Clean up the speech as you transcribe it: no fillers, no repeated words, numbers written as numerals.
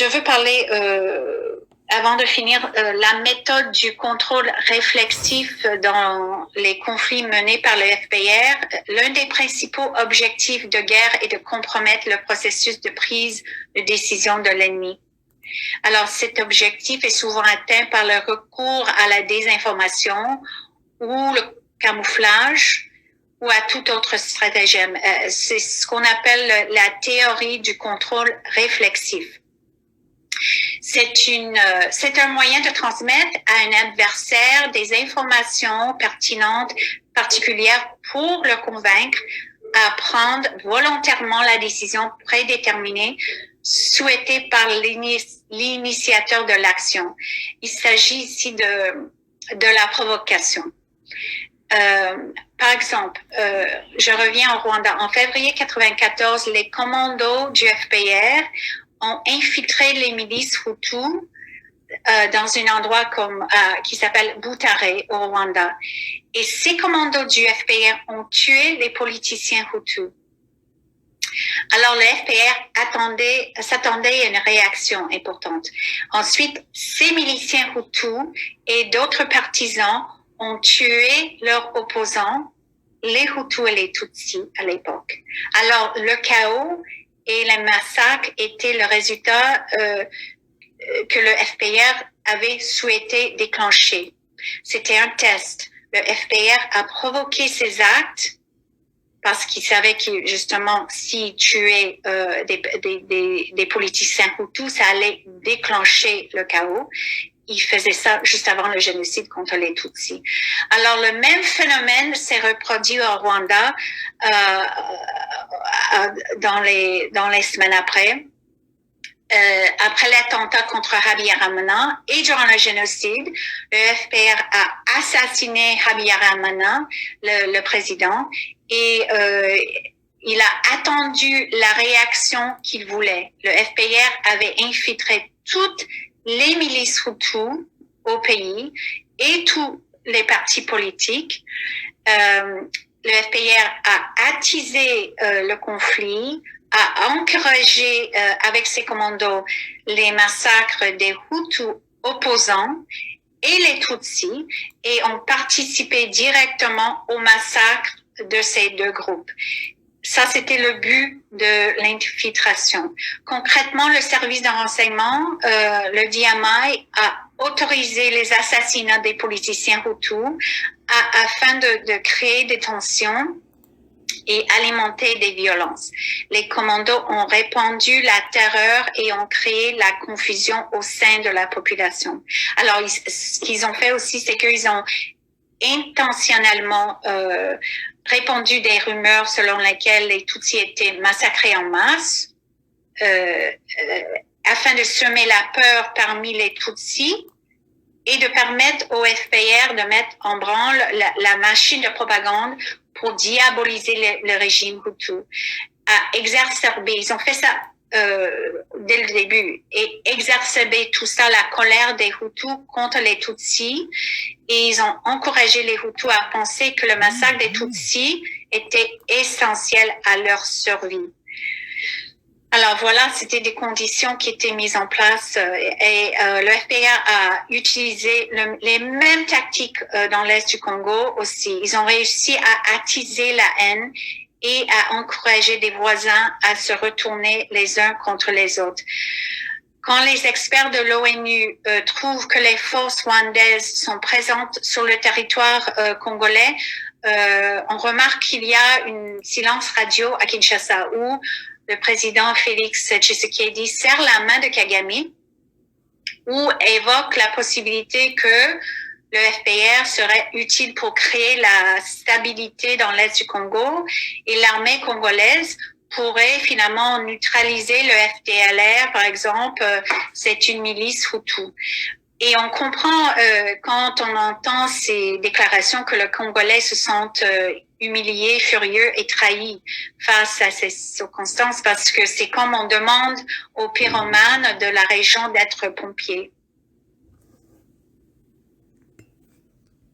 je veux parler, avant de finir, la méthode du contrôle réflexif dans les conflits menés par le FPR. L'un des principaux objectifs de guerre est de compromettre le processus de prise de décision de l'ennemi. Alors, cet objectif est souvent atteint par le recours à la désinformation ou le camouflage ou à tout autre stratagème. C'est ce qu'on appelle la théorie du contrôle réflexif. C'est un moyen de transmettre à un adversaire des informations pertinentes, particulières pour le convaincre à prendre volontairement la décision prédéterminée souhaitée par l'initiateur de l'action. Il s'agit ici de la provocation. Par exemple, je reviens au Rwanda. En février 94, les commandos du FPR ont infiltré les milices Hutus dans un endroit qui s'appelle Butare au Rwanda. Et ces commandos du FPR ont tué les politiciens Hutus. Alors le FPR s'attendait à une réaction importante. Ensuite, ces miliciens Hutus et d'autres partisans ont tué leurs opposants, les Hutus et les Tutsis à l'époque. Alors le chaos et les massacres étaient le résultat que le FPR avait souhaité déclencher. C'était un test. Le FPR a provoqué ces actes parce qu'il savait que justement, s'il tuait des politiciens Hutus, ça allait déclencher le chaos. Il faisait ça juste avant le génocide contre les Tutsis. Alors, le même phénomène s'est reproduit au Rwanda dans les semaines après. Après l'attentat contre Habyarimana et durant le génocide, le FPR a assassiné Habyarimana, le président, et il a attendu la réaction qu'il voulait. Le FPR avait infiltré toutes les milices Hutus au pays et tous les partis politiques. Le FPR a attisé le conflit, a encouragé avec ses commandos les massacres des Hutus opposants et les Tutsis et ont participé directement au massacre de ces deux groupes. Ça, c'était le but de l'infiltration. Concrètement, le service de renseignement, le DMI, a autorisé les assassinats des politiciens Hutus afin de créer des tensions et alimenter des violences. Les commandos ont répandu la terreur et ont créé la confusion au sein de la population. Alors, ce qu'ils ont fait aussi, c'est qu'ils ont intentionnellement répandu des rumeurs selon lesquelles les Tutsis étaient massacrés en masse, afin de semer la peur parmi les Tutsis et de permettre au FPR de mettre en branle la machine de propagande pour diaboliser le régime Hutu, à exacerber. Ils ont fait ça dès le début et exacerber tout ça, la colère des Hutus contre les Tutsis, et ils ont encouragé les Hutus à penser que le massacre des Tutsis était essentiel à leur survie. Alors voilà, c'était des conditions qui étaient mises en place et le FPR a utilisé les mêmes tactiques dans l'Est du Congo aussi. Ils ont réussi à attiser la haine et à encourager des voisins à se retourner les uns contre les autres. Quand les experts de l'ONU trouvent que les forces rwandaises sont présentes sur le territoire congolais, on remarque qu'il y a une silence radio à Kinshasa où le président Félix Tshisekedi serre la main de Kagame ou évoque la possibilité que le FPR serait utile pour créer la stabilité dans l'Est du Congo et l'armée congolaise pourrait finalement neutraliser le FDLR, par exemple, c'est une milice Hutu. Et on comprend quand on entend ces déclarations que les Congolais se sentent humiliés, furieux et trahis face à ces circonstances, parce que c'est comme on demande aux pyromanes de la région d'être pompiers.